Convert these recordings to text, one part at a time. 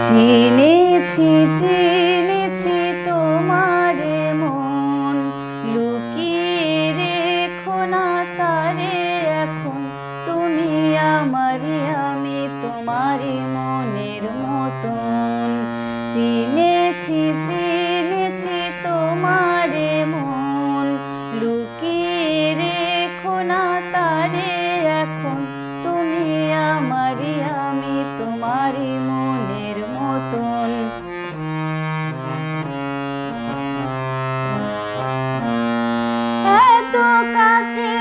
চিনেছি চিনেছি তোমারে মন, লুকিয়ে রেখো না তারে এখন। তুমি আমারই, আমি তোমারই মনের মতন। চিনেছি চিনেছি তোমারে মন, লুকিয়ে রেখো না তারে এখন। তুমি আমারই, আমি তোমারই মনের মতন। এত কাছে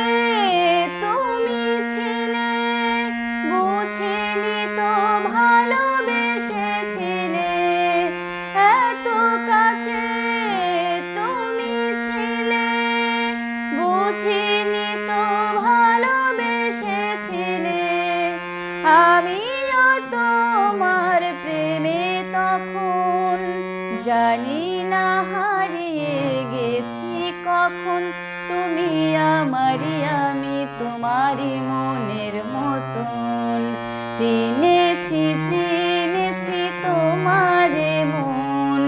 তুমি ছিলে, বুঝিনি তো ভালোবেসেছিলে। এত কাছে তুমি ছিলে, বুঝিনি তো ভালোবেসেছিলে। আমিও তোমার প্রেমে তখন, জানি না হারিয়ে গেছি কখন। তুমি আমারই, আমি তোমারই মনের মতন। চিনেছি চিনেছি তোমারে মন,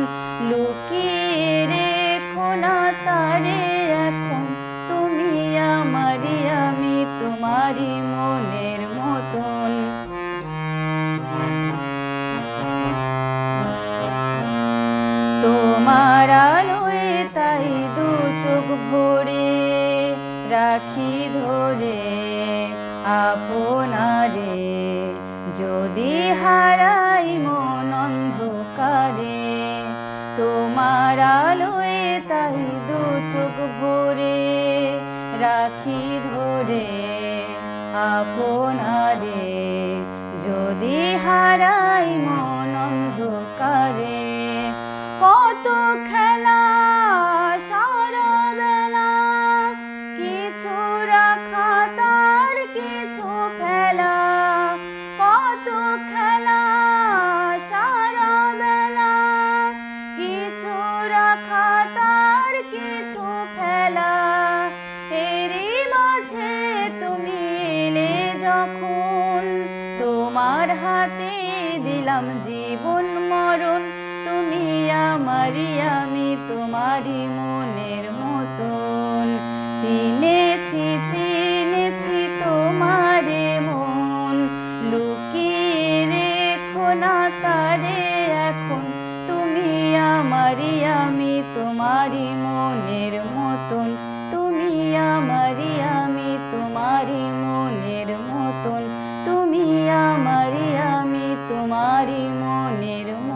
লুকিয়ে রেখো না তারে এখন। তুমি আমারই, আমি তোমারই মনের মতন। তোমার আলোয় তাই দু চোখ ভরে রাখি ধরে আপনারে। যদি হারাই মন অন্ধকারে, তোমার আলোয় তাই দু চোখ ভরে রাখি ধরে আপনারে। যদি হারাই মন অন্ধকারে, কত খেলা সারা বেলা, কিছু রাখা তার কিছু ফেলা। কত খেলা সারা বেলা, কিছু রাখা তার কিছু ফেলা। এরই মাঝে তুমি এলে যখন, তোমার হাতে দিলাম জীবন মরণ। তুমি আমারই, আমি তোমারই মনের মতন। চিনেছি চিনেছি তোমারে মন, লুকিয়ে রেখো না তারে এখন। তুমি আমারই, আমি তোমারই মনের মতন। তুমি আমারই, আমি তোমারই মনের মতন। তুমি আমারই, আমি তোমারই মনের মতন।